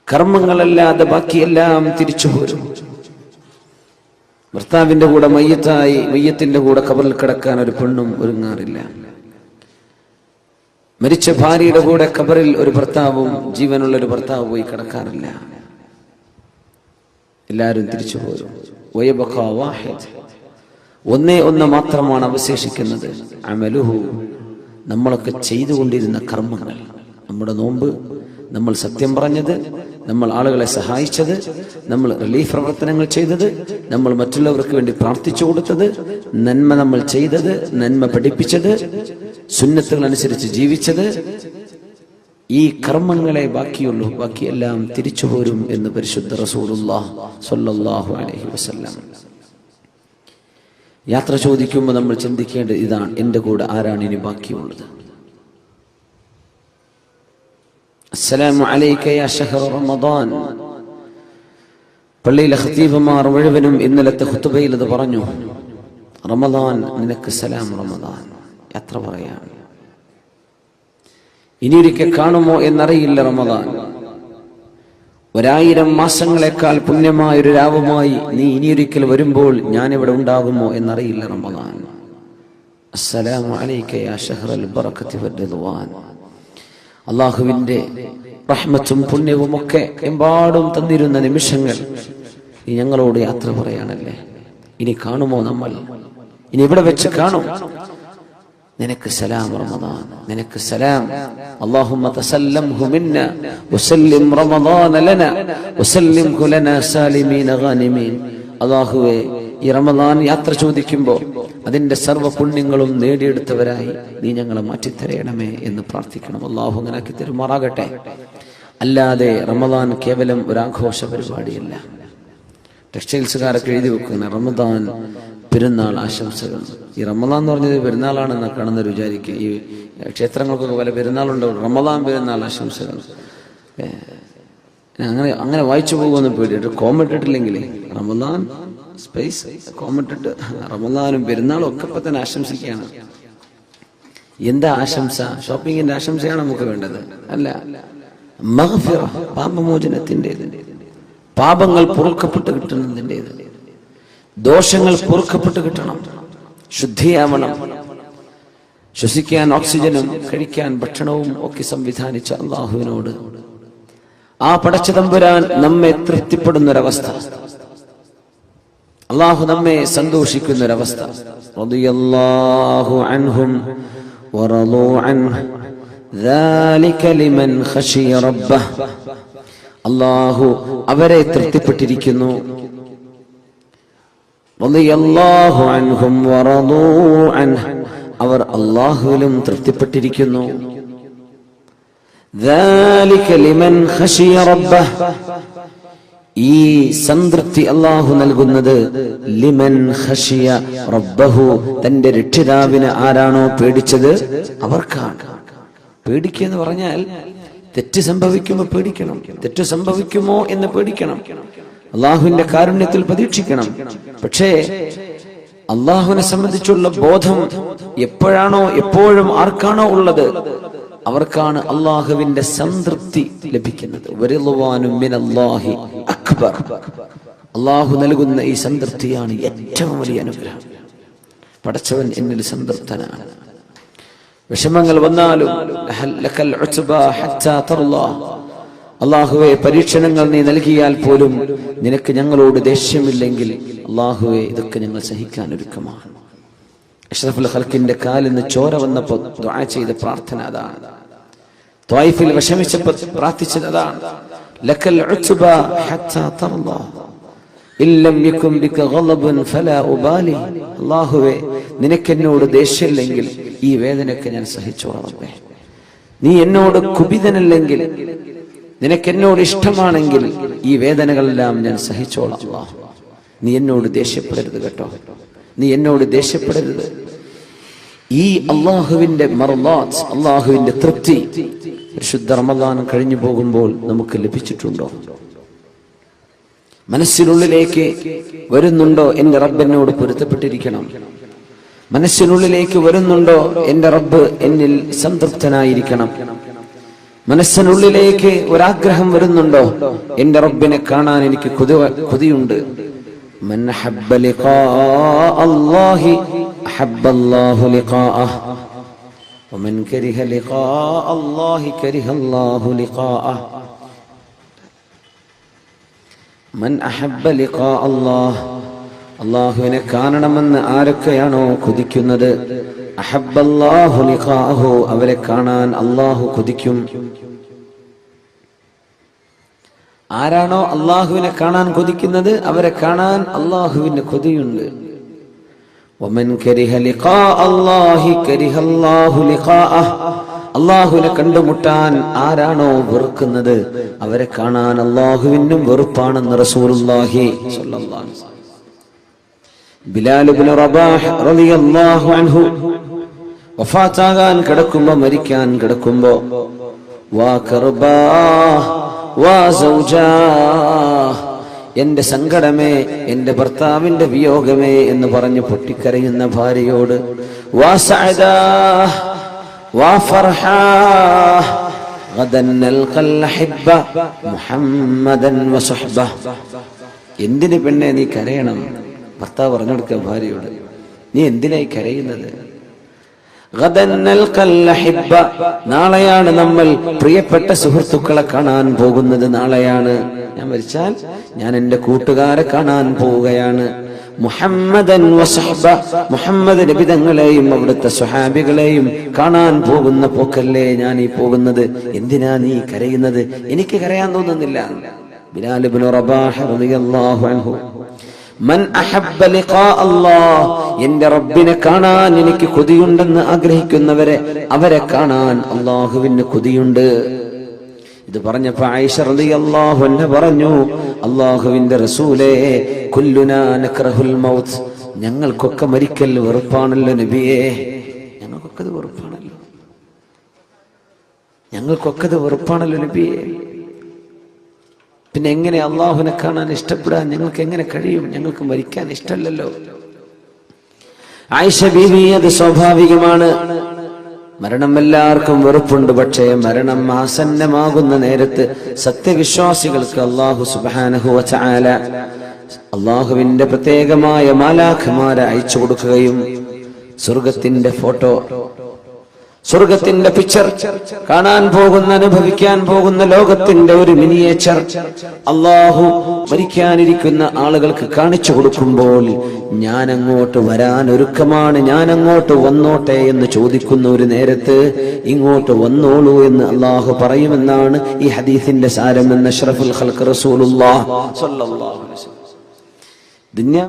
കർമ്മങ്ങളല്ലാതെ ബാക്കിയെല്ലാം തിരിച്ചു പോരും. ഭർത്താവിന്റെ കൂടെ മയ്യത്തിന്റെ കൂടെ ഖബറിൽ കിടക്കാൻ ഒരു പെണ്ണും ഒരുങ്ങാറില്ല. മരിച്ച ഭാര്യയുടെ കൂടെ ഖബറിൽ ഒരു ഭർത്താവും ജീവനുള്ള ഒരു ഭർത്താവ് പോയി കിടക്കാറില്ല. എല്ലാവരും തിരിച്ചു പോരും. ഒന്നേ ഒന്ന് മാത്രമാണ് അവശേഷിക്കുന്നത്. അമലുഹു, നമ്മളൊക്കെ ചെയ്തുകൊണ്ടിരുന്ന കർമ്മങ്ങൾ. നമ്മുടെ നോമ്പ്, നമ്മൾ സത്യം പറഞ്ഞത്, നമ്മൾ ആളുകളെ സഹായിച്ചത്, നമ്മൾ റിലീഫ് പ്രവർത്തനങ്ങൾ ചെയ്തത്, നമ്മൾ മറ്റുള്ളവർക്ക് വേണ്ടി പ്രാർത്ഥിച്ചു കൊടുത്തത്, നന്മ നമ്മൾ ചെയ്തത്, നന്മ പഠിപ്പിച്ചത്, സുന്നത്തുകൾ അനുസരിച്ച് ജീവിച്ചത്, ഈ കർമ്മങ്ങളെ ബാക്കിയുള്ളൂ. ബാക്കിയെല്ലാം തിരിച്ചു പോരും എന്ന് പരിശുദ്ധ റസൂലുള്ളാഹി സ്വല്ലല്ലാഹു അലൈഹി വസല്ലം. യാത്ര ചോദിക്കുമ്പോൾ നമ്മൾ ചിന്തിക്കേണ്ടത് ഇതാണ്: എൻ്റെ കൂടെ ആരാണ് ഇനി ബാക്കിയുള്ളത്? അസ്സലാമു അലൈക യാ ശഹ്റ റമദാൻ. പള്ളിയിലെ ഖതീബുമാർ മുഴുവനും ഇന്നലത്തെ ഖുതുബയിൽ അത് പറഞ്ഞു. റമദാൻ നിനക്ക് സലാം റമദാൻ. യാത്ര പറയാണ്. ഇനിയൊരിക്കൽ കാണുമോ എന്നറിയില്ല റമദാൻ. 1000 മാസങ്ങളെക്കാൾ പുണ്യമായൊരു രാവുമായി നീ ഇനിയൊരിക്കൽ വരുമ്പോൾ ഞാനിവിടെ ഉണ്ടാകുമോ എന്നറിയില്ല റമദാൻ. അസ്സലാമു അലൈക യാ ശഹ്റൽ ബറകതി വർ-റിദ്വാൻ. അല്ലാഹുവിന്റെ റഹ്മത്തും പുണ്യവും ഒക്കെ എമ്പാടും തന്നിരുന്ന നിമിഷങ്ങൾ നീ ഞങ്ങളോട് യാത്ര പറയാനല്ലേ. ഇനി കാണുമോ നമ്മൾ? ഇനി ഇവിടെ വെച്ച് കാണും. നിനക്ക് സലാം റമദാൻ, നിനക്ക് സലാം. അല്ലാഹുമ്മ തസല്ലംഹു മിന്ന വസല്ലിം റമദാന ലനാ വസല്ലിംഹു ലനാ സാലിമീന ഗാനിമീൻ. അല്ലാഹുവേ, ഈ റമദാൻ യാത്ര ചോദിക്കുമ്പോൾ അതിന്റെ സർവ്വ പുണ്യങ്ങളും നേടിയെടുത്തവരായി നീ ഞങ്ങളെ മാറ്റിത്തരയണമേ എന്ന് പ്രാർത്ഥിക്കണം. അല്ലാഹു അങ്ങനെ ആക്കി തരുമാറാകട്ടെ. അല്ലാതെ റമദാൻ കേവലം ഒരു ആഘോഷ പരിപാടിയല്ല. ടെക്സ്റ്റൈൽസുകാരൊക്കെ എഴുതി വെക്കുന്ന റമദാൻ പെരുന്നാൾ ആശംസകൾ. ഈ റമദാൻ എന്ന് പറഞ്ഞത് പെരുന്നാളാണെന്ന് കാണുന്നവർ വിചാരിക്കുക. ഈ ക്ഷേത്രങ്ങൾക്കൊക്കെ പല പെരുന്നാളുണ്ടാവും. റമദാൻ പെരുന്നാൾ ആശംസകൾ അങ്ങനെ വായിച്ചു പോകുമെന്ന് പേടിയിട്ട് കോമിട്ടിട്ടില്ലെങ്കിൽ റമദാൻ സ്പേസ് കോമിട്ടിട്ട് റമദാനും പെരുന്നാളും ഒക്കെ ഇപ്പൊ തന്നെ ആശംസിക്കുകയാണ്. എന്താ ആശംസ? ഷോപ്പിങ്ങിന്റെ ആശംസയാണ് നമുക്ക് വേണ്ടത്? അല്ല, മഗ്ഫിറ, പാപമോചനത്തിൻ്റെത്, പാപങ്ങൾ പൊറുക്കപ്പെട്ട് കിട്ടുന്നതിൻ്റെത്, ദോഷങ്ങൾ പൊറുക്കപ്പെട്ട് കിട്ടണം, ശുദ്ധിയാവണം. ശ്വസിക്കാൻ ഓക്സിജനും കഴിക്കാൻ ഭക്ഷണവും ഒക്കെ സംവിധാനിച്ച അല്ലാഹുവിനോട്, ആ പടച്ച തമ്പുരാൻ നമ്മെ തൃപ്തിപ്പെടുന്നൊരവസ്ഥ, അല്ലാഹു നമ്മെ സന്തോഷിക്കുന്നൊരവസ്ഥ. റളിയല്ലാഹു അൻഹും വറളൂ അൻഹു ദാലിക ലിമൻ ഖശിയ റബ്ബഹ്. അല്ലാഹു അവരെ തൃപ്തിപ്പെട്ടിരിക്കുന്നു. റളിയല്ലാഹു അൻഹും വറളൂ അൻഹു, അവർ അല്ലാഹുവിലും തൃപ്തിപ്പെട്ടിരിക്കുന്നു. ദാലിക ലിമൻ ഖശിയ റബ്ബഹ്, ഈ സംതൃപ്തി അല്ലാഹു നൽകുന്നത് ലിമൻ ഖശിയ റബ്ബഹു, തന്റെ രക്ഷിതാവിനെ ആരാണോ പേടിച്ചത് അവർക്കാണ്. പേടിക്കുക എന്ന് പറഞ്ഞാൽ തെറ്റ് സംഭവിക്കുമ്പോൾ പേടിക്കണം, തെറ്റ് സംഭവിക്കുമോ എന്ന് പേടിക്കണം, അള്ളാഹുവിന്റെ കാരുണ്യത്തിൽ പ്രതീക്ഷിക്കണം. പക്ഷേ അള്ളാഹുവിനെ സംബന്ധിച്ചുള്ള ബോധം എപ്പോഴാണോ എപ്പോഴും ആർക്കാണോ ഉള്ളത് അവർക്കാണ് അള്ളാഹുവിന്റെ സംതൃപ്തി ലഭിക്കുന്നത്. വറിദ്വാനും മിനല്ലാഹി അക്ബർ. അള്ളാഹു നൽകുന്ന ഈ സംതൃപ്തിയാണ് ഏറ്റവും വലിയ അനുഗ്രഹം. പടച്ചവൻ എന്നിൽ സംതൃപ്തനാണ്. വിഷമങ്ങൾ വന്നാലും ലക്കൽ ഉത്ബാ ഹത്താ തർളാ, അള്ളാഹുവെ പരീക്ഷണങ്ങൾ നീ നൽകിയാൽ പോലും നിനക്ക് ഞങ്ങളോട് ദേഷ്യമില്ലെങ്കിൽ അള്ളാഹുവെ ഇതൊക്കെ ഞങ്ങൾ സഹിക്കാൻ ഒരുക്കമാണ്. അഷ്റഫുൽ ഖൽഖിന്റെ കാലിന് ചോര വന്നപ്പോൾ ദുആ ചെയ്ത പ്രാർത്ഥന അതാണ്. ത്വായിഫിൽ വിഷമിച്ചപ്പോൾ പ്രാർത്ഥിച്ചത് അതാണ്. ലക്കൽ ഉത്ബാ ഹത്താ തർളാ ഇല്ലം യകും ബിക ഗളബൻ ഫലാ ഉബാലി. അല്ലാഹുവേ, നിനക്കെന്നോട് ദേഷ്യമില്ലെങ്കിൽ ഈ വേദനയൊക്കെ ഞാൻ സഹിച്ചോളാം റബ്ബേ. നീ എന്നോട് കുപിതനല്ലെങ്കിൽ, നിനക്കെന്നോട് ഇഷ്ടമാണെങ്കിൽ ഈ വേദനകളെല്ലാം ഞാൻ സഹിച്ചോളാം. അല്ലാഹ്, നീ എന്നോട് ദേഷ്യപ്പെടരുത് കേട്ടോ, നീ എന്നോട് ദേഷ്യപ്പെടരുത്. ഈ അള്ളാഹുവിന്റെ മർളാത്ത്, അള്ളാഹുവിന്റെ തൃപ്തി പരിശുദ്ധ റമദാൻ കഴിഞ്ഞു പോകുമ്പോൾ നമുക്ക് ലഭിച്ചിട്ടുണ്ടോ? മനസ്സിനുള്ളിലേക്ക് വരുന്നുണ്ടോ എന്റെ റബ്ബ് എന്നോട് പൊരുത്തപ്പെട്ടിരിക്കണം? മനസ്സിനുള്ളിലേക്ക് വരുന്നുണ്ടോ എന്റെ റബ്ബ് എന്നിൽ സംതൃപ്തനായിരിക്കണം? മനസ്സിനുള്ളിലേക്ക് ഒരാഗ്രഹം വരുന്നുണ്ടോ? എന്റെ റബ്ബിനെ കാണാൻ എനിക്ക് കൊതിയുണ്ട്. മൻ ഹബ്ബ ലിഖാ അല്ലാഹി അഹബ്ബ അല്ലാഹു ലിഖാഅഹ് വമൻ കരിഹ ലിഖാ അല്ലാഹി കരിഹ അല്ലാഹു ലിഖാഅഹ്. മൻ അഹബ്ബ ലിഖാ അല്ലാഹ്, അല്ലാഹുവിനെ കാണണമെന്ന് ആരൊക്കെയാണോ കൊതിക്കുന്നത്, അഹബ്ബല്ലാഹു ലിഖാഅഹു, അവരെ കാണാൻ അല്ലാഹു കൊതിക്കും. ആരാണോ അല്ലാഹുവിനെ കാണാൻ കൊതിക്കുന്നത് അവരെ കാണാൻ അല്ലാഹുവിന് കൊതിയുണ്ട്. വമൻ കരിഹ ലിഖാ അല്ലാഹി കരിഹല്ലാഹു ലിഖാഅഹ്, അല്ലാഹുവിനെ കണ്ടുമുട്ടാൻ ആരാണോ വെറുക്കുന്നത് അവരെ കാണാൻ അല്ലാഹുവിനും വെറുപ്പാണെന്ന് റസൂലുള്ളാഹി സ്വല്ലല്ലാഹു അലൈഹി വസല്ലം. ബിലാൽ ഇബ്നു റബാഹ് റളിയല്ലാഹു അൻഹു വഫാത്താകാൻ കിടക്കുമ്പോ, മരിക്കാൻ കിടക്കുമ്പോ, വാ കർബാ വാ സൗജാ, എന്റെ സങ്കടമേ, എന്റെ ഭർത്താവിന്റെ വിയോഗമേ എന്ന് പറഞ്ഞ് പൊട്ടിക്കരയുന്ന ഭാര്യയോട്, വാ സഅദാ വാ ഫർഹാ ഗദൻ നൽഖൽ ഹബ്ബ മുഹമ്മദൻ വസുഹ്ബ. എന്തിന് പെണ്ണെ നീ കരയണം? ഭർത്താവ് പറഞ്ഞെടുക്കുക ഭാര്യയോട്, നീ എന്തിനായി കരയുന്നത്? ഗദൻ നൽഖൽ ഹബ്ബ, നാളെയാണ് നമ്മൾ പ്രിയപ്പെട്ട സുഹൃത്തുക്കളെ കാണാൻ പോകുന്നത്. നാളെയാണ് ഞാൻ മരിച്ചാൽ ഞാൻ എന്റെ കൂട്ടുകാരെ കാണാൻ പോവുകയാണ്. മുഹമ്മദൻ വസുഹ്ബ, മുഹമ്മദ് നബി തങ്ങളെയും അവിടുത്തെ സ്വഹാബികളെയും കാണാൻ പോകുന്ന പോക്കല്ലേ ഞാൻ ഈ പോകുന്നത്. എന്തിനാ നീ കരയുന്നത്? എനിക്ക് കരയാൻ തോന്നുന്നില്ല. ബിലാൽ ഇബ്നു റബാഹ് റളിയല്ലാഹു അൻഹു, മൻ അഹബ്ബ ലിഖാ അല്ലാഹ്, എന്റെ റബ്ബിനെ കാണാൻ എനിക്ക് കൊതിയുണ്ടെന്ന് ആഗ്രഹിക്കുന്നവരെ, അവരെ കാണാൻ അല്ലാഹുവിന് കൊതിയുണ്ട്. ഇത് പറഞ്ഞപ്പോ ആയിഷ റളിയല്ലാഹു അൻഹ പറഞ്ഞു, അല്ലാഹുവിന്റെ റസൂലേ, കുല്ലുനാ നക്റഹുൽ മൗത്ത്, ഞങ്ങൾക്കൊക്കെ മരിക്കൽ വെറുപ്പാണല്ലോ നബിയേ. ഞങ്ങൾക്കൊക്കെ അത് വെറുപ്പാണല്ലോ, ഞങ്ങൾക്കൊക്കെ അത് വെറുപ്പാണല്ലോ നബിയേ. പിന്നെ എങ്ങനെ അള്ളാഹുവിനെ കാണാൻ ഇഷ്ടപ്പെടാൻ ഞങ്ങൾക്ക് എങ്ങനെ കഴിയും? ഞങ്ങൾക്ക് മരിക്കാൻ ഇഷ്ടമല്ലല്ലോ. ആയിഷ ബീവി, അത് സ്വാഭാവികമാണ്. മരണം എല്ലാവർക്കും വെറുപ്പുണ്ട്. പക്ഷേ മരണം ആസന്നമാകുന്ന നേരത്ത് സത്യവിശ്വാസികൾക്ക് അല്ലാഹു സുബ്ഹാനഹു വ തആല അല്ലാഹുവിന്റെ പ്രത്യേകമായ മാലാഖമാരെ അയച്ചു കൊടുക്കുകയും സ്വർഗത്തിന്റെ ഫോട്ടോ, സ്വർഗത്തിന്റെ പിക്ചർ, കാണാൻ പോകുന്ന, അനുഭവിക്കാൻ പോകുന്ന ലോകത്തിന്റെ ഒരു മിനിയേച്ചർ അല്ലാഹു മരിക്കാനിരിക്കുന്ന ആളുകൾക്ക് കാണിച്ചു കൊടുക്കുമ്പോൾ, ഞാൻ അങ്ങോട്ട് വരാൻ ഒരുക്കമാണ്, ഞാൻ അങ്ങോട്ട് വന്നോട്ടെ എന്ന് ചോദിക്കുന്ന ഒരു നേരത്ത് ഇങ്ങോട്ട് വന്നോളൂ എന്ന് അല്ലാഹു പറയുമെന്നാണ് ഈ ഹദീസിന്റെ സാരം എന്ന് അഷ്റഫുൽ ഖൽഖ് റസൂലുള്ളാഹി സ്വല്ലല്ലാഹു അലൈഹി വസല്ലം.